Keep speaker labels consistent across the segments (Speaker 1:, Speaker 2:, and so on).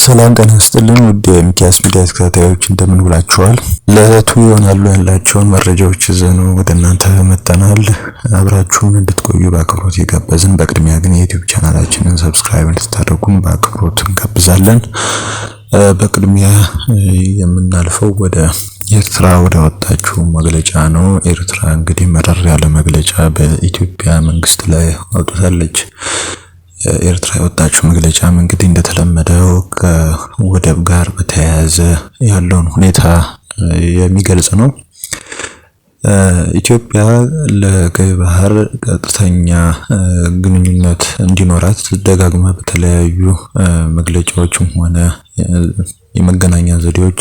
Speaker 1: ሰላም ጤና ይስጥልን ውድ የሚኪያስ ሚዲያ ተከታታዮች እንደምን ውላችኋል? ለዕለቱ ይሆናሉ ያላቸውን መረጃዎች ይዘን ወደ እናንተ መጥተናል። አብራችሁን እንድትቆዩ በአክብሮት እየጋበዝን በቅድሚያ ግን የዩቲዩብ ቻናላችንን ሰብስክራይብ እንድታደርጉን በአክብሮት እንጋብዛለን። በቅድሚያ የምናልፈው ወደ ኤርትራ ወደ ወጣችው መግለጫ ነው። ኤርትራ እንግዲህ መረር ያለ መግለጫ በኢትዮጵያ መንግስት ላይ አውጥታለች። ኤርትራ የወጣችው መግለጫ እንግዲህ እንደተለመደው ከወደብ ጋር በተያያዘ ያለውን ሁኔታ የሚገልጽ ነው። ኢትዮጵያ ለቀይ ባህር ቀጥተኛ ግንኙነት እንዲኖራት ደጋግማ በተለያዩ መግለጫዎችም ሆነ የመገናኛ ዘዴዎች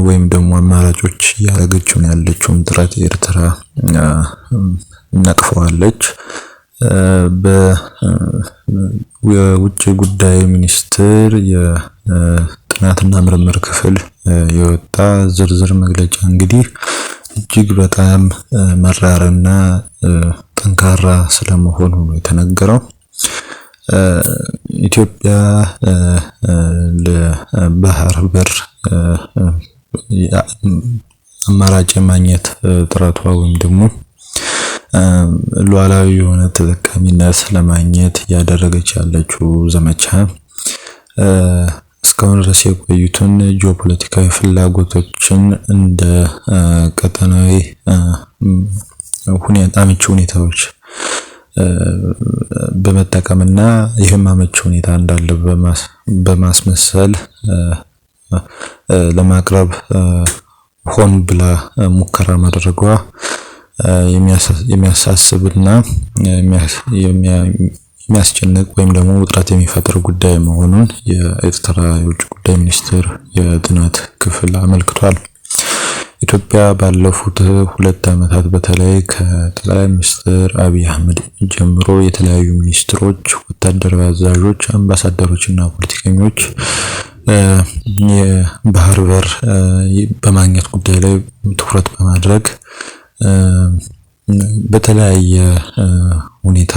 Speaker 1: ወይም ደግሞ አማራጮች ያደረገችውን ያለችውን ጥረት ኤርትራ ነቅፈዋለች። በውጭ ጉዳይ ሚኒስቴር የጥናትና ምርምር ክፍል የወጣ ዝርዝር መግለጫ እንግዲህ እጅግ በጣም መራርና ጠንካራ ስለመሆኑ ነው የተነገረው። ኢትዮጵያ ለባህር በር አማራጭ ማግኘት ጥረቷ ወይም ደግሞ ሉዓላዊ የሆነ ተጠቃሚነት ለማግኘት ያደረገች ያለችው ዘመቻ እስካሁን ድረስ የቆዩትን ጂኦፖለቲካዊ ፍላጎቶችን እንደ ቀጠናዊ አመቺ ሁኔታዎች በመጠቀምና ይህም አመቺ ሁኔታ እንዳለ በማስመሰል ለማቅረብ ሆን ብላ ሙከራ ማድረጓ የሚያሳስብና የሚያስጨንቅ ወይም ደግሞ ውጥረት የሚፈጥር ጉዳይ መሆኑን የኤርትራ የውጭ ጉዳይ ሚኒስቴር የጥናት ክፍል አመልክቷል። ኢትዮጵያ ባለፉት 2 ዓመታት በተለይ ከጠቅላይ ሚኒስትር አብይ አህመድ ጀምሮ የተለያዩ ሚኒስትሮች፣ ወታደራዊ አዛዦች፣ አምባሳደሮችና ፖለቲከኞች የባህር በር በማግኘት ጉዳይ ላይ ትኩረት በማድረግ በተለያየ ሁኔታ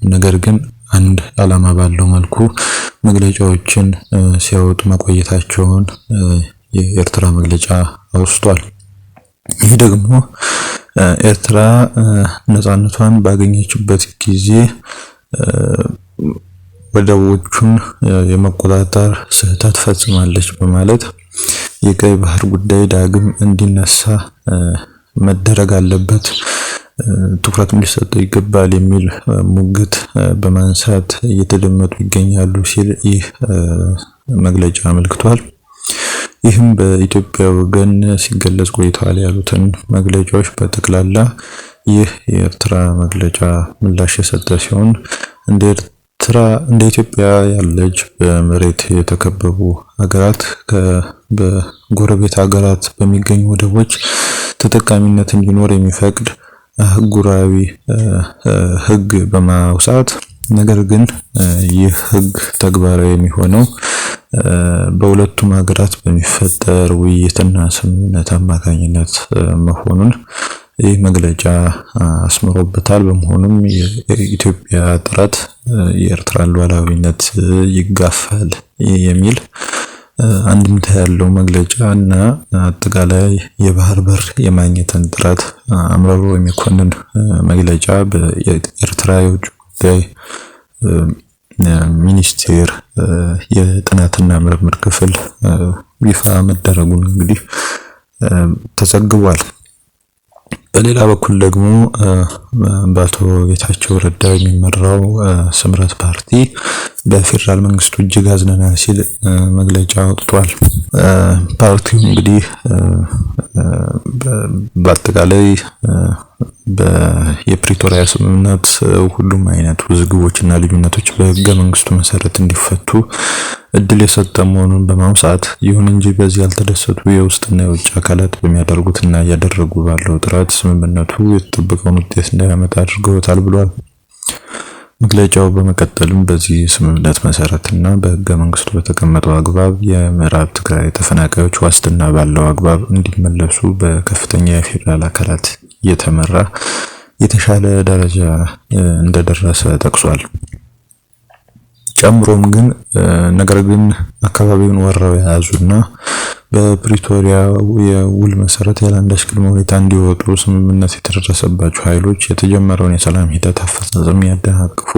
Speaker 1: ነገር ግን አንድ ዓላማ ባለው መልኩ መግለጫዎችን ሲያወጡ መቆየታቸውን የኤርትራ መግለጫ አውስቷል። ይህ ደግሞ ኤርትራ ነፃነቷን ባገኘችበት ጊዜ ወደቦቹን የመቆጣጠር ስህተት ፈጽማለች በማለት የቀይ ባህር ጉዳይ ዳግም እንዲነሳ መደረግ አለበት፣ ትኩረት ሊሰጠው ይገባል የሚል ሙግት በማንሳት እየተደመጡ ይገኛሉ ሲል ይህ መግለጫ አመልክቷል። ይህም በኢትዮጵያ ወገን ሲገለጽ ቆይቷል ያሉትን መግለጫዎች በጠቅላላ ይህ የኤርትራ መግለጫ ምላሽ የሰጠ ሲሆን እንደ ኢትዮጵያ ያለች በመሬት የተከበቡ ሀገራት በጎረቤት ሀገራት በሚገኙ ወደቦች ተጠቃሚነት እንዲኖር የሚፈቅድ አህጉራዊ ሕግ በማውጣት ነገር ግን ይህ ሕግ ተግባራዊ የሚሆነው በሁለቱም ሀገራት በሚፈጠር ውይይትና ስምምነት አማካኝነት መሆኑን ይህ መግለጫ አስምሮበታል። በመሆኑም የኢትዮጵያ ጥረት የኤርትራን ሉዓላዊነት ይጋፋል የሚል አንድምታ ያለው መግለጫ እና አጠቃላይ የባህር በር የማግኘትን ጥረት አምርሮ የሚኮንን መግለጫ በኤርትራ የውጭ ጉዳይ ሚኒስቴር የጥናትና ምርምር ክፍል ይፋ መደረጉን እንግዲህ ተዘግቧል። በሌላ በኩል ደግሞ በአቶ ጌታቸው ረዳ የሚመራው ስምረት ፓርቲ በፌደራል መንግስቱ እጅግ አዝነናል ሲል መግለጫ አውጥቷል። ፓርቲው እንግዲህ በአጠቃላይ የፕሪቶሪያ ስምምነት ሁሉም አይነት ውዝግቦችና ልዩነቶች በህገ መንግስቱ መሰረት እንዲፈቱ እድል የሰጠ መሆኑን በማውሳት ይሁን እንጂ በዚህ ያልተደሰቱ የውስጥና የውጭ አካላት በሚያደርጉትና እያደረጉ ባለው ጥረት ስምምነቱ የተጠበቀውን ውጤት እንዳያመጣ አድርገውታል ብሏል። መግለጫው በመቀጠልም በዚህ ስምምነት መሰረትና በህገ መንግስቱ በተቀመጠው አግባብ የምዕራብ ትግራይ ተፈናቃዮች ዋስትና ባለው አግባብ እንዲመለሱ በከፍተኛ የፌደራል አካላት የተመራ የተሻለ ደረጃ እንደደረሰ ጠቅሷል። ጨምሮም ግን ነገር ግን አካባቢውን ወረው የያዙና በፕሪቶሪያ የውል መሰረት ያለአንዳች ቅድመ ሁኔታ እንዲወጡ ስምምነት የተደረሰባቸው ኃይሎች የተጀመረውን የሰላም ሂደት አፈጻጸም ያደናቅፉ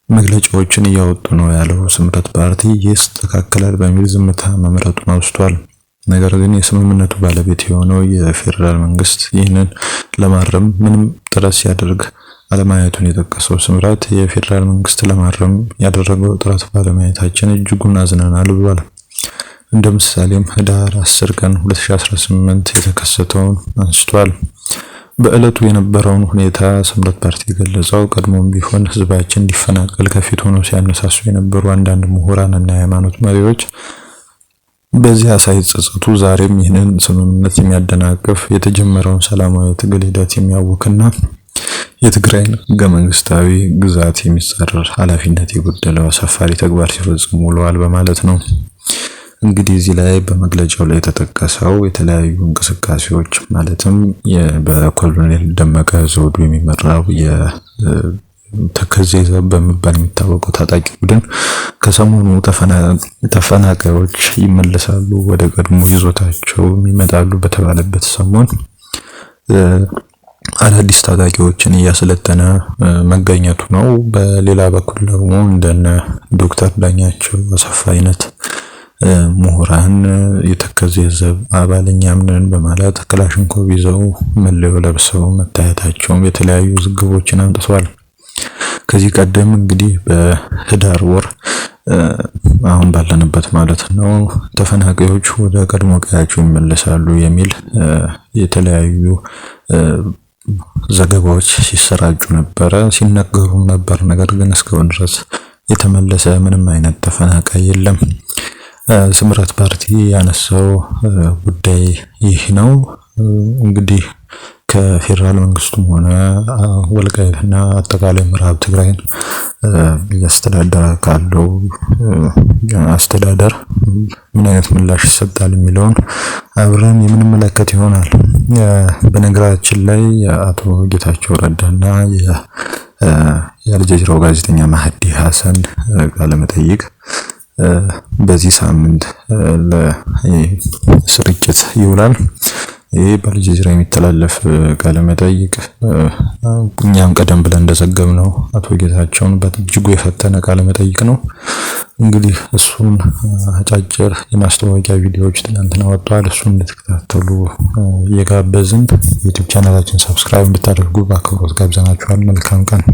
Speaker 1: መግለጫዎችን እያወጡ ነው ያለው ስምረት ፓርቲ ይስተካከላል በሚል ዝምታ መምረጡን አውስቷል። ነገር ግን የስምምነቱ ባለቤት የሆነው የፌደራል መንግስት ይህንን ለማረም ምንም ጥረት ሲያደርግ አለማየቱን የጠቀሰው ስምረት የፌደራል መንግስት ለማረም ያደረገው ጥረት ባለማየታችን እጅጉን አዝነናል ብሏል። እንደ ምሳሌም ህዳር 10 ቀን 2018 የተከሰተውን አንስቷል። በእለቱ የነበረውን ሁኔታ ስምረት ፓርቲ የገለጸው ቀድሞም ቢሆን ህዝባችን እንዲፈናቀል ከፊት ሆነው ሲያነሳሱ የነበሩ አንዳንድ ምሁራን እና የሃይማኖት መሪዎች በዚህ ሳይጸጸቱ ዛሬም ይህንን ስምምነት የሚያደናቅፍ የተጀመረውን ሰላማዊ ትግል ሂደት የሚያውክና የትግራይን ህገ መንግስታዊ ግዛት የሚጻረር ኃላፊነት የጎደለው አሳፋሪ ተግባር ሲፈጽሙ ውለዋል በማለት ነው። እንግዲህ እዚህ ላይ በመግለጫው ላይ የተጠቀሰው የተለያዩ እንቅስቃሴዎች ማለትም በኮሎኔል ደመቀ ዘውዱ የሚመራው ተከዜ ዘብ በመባል የሚታወቀው ታጣቂ ቡድን ከሰሞኑ ተፈናቃዮች ይመለሳሉ ወደ ቀድሞ ይዞታቸው ይመጣሉ በተባለበት ሰሞን አዳዲስ ታጣቂዎችን እያሰለጠነ መገኘቱ ነው። በሌላ በኩል ደግሞ እንደነ ዶክተር ዳኛቸው አሰፋ አይነት ምሁራን የተከዜ ዘብ አባልኛም ነን በማለት ክላሽንኮቭ ይዘው መለዮ ለብሰው መታየታቸውን የተለያዩ ዝግቦችን አምጥተዋል። ከዚህ ቀደም እንግዲህ በህዳር ወር አሁን ባለንበት ማለት ነው ተፈናቃዮች ወደ ቀድሞ ቀያቸው ይመለሳሉ የሚል የተለያዩ ዘገባዎች ሲሰራጩ ነበረ፣ ሲነገሩ ነበር። ነገር ግን እስካሁን ድረስ የተመለሰ ምንም አይነት ተፈናቃይ የለም። ስምረት ፓርቲ ያነሳው ጉዳይ ይህ ነው። እንግዲህ ከፌደራል መንግስቱም ሆነ ወልቃይትና አጠቃላይ ምዕራብ ትግራይን እያስተዳደረ ካለው አስተዳደር ምን አይነት ምላሽ ይሰጣል የሚለውን አብረን የምንመለከት ይሆናል። በነገራችን ላይ የአቶ ጌታቸው ረዳና የአልጀዚራው ጋዜጠኛ ማህዲ ሐሰን ቃለ መጠይቅ በዚህ ሳምንት ለስርጭት ይውላል። ይሄ በአልጀዚራ የሚተላለፍ ቃለ መጠይቅ እኛም ቀደም ብለን እንደዘገብነው አቶ ጌታቸውን በእጅጉ የፈተነ ቃለ መጠይቅ ነው። እንግዲህ እሱን አጫጭር የማስተዋወቂያ ቪዲዮዎች ትናንትና ወጥተዋል። እሱን እንድትከታተሉ እየጋበዝን ዩቲዩብ ቻናላችን ሰብስክራይብ እንድታደርጉ በአክብሮት ጋብዘናችኋል። መልካም ቀን።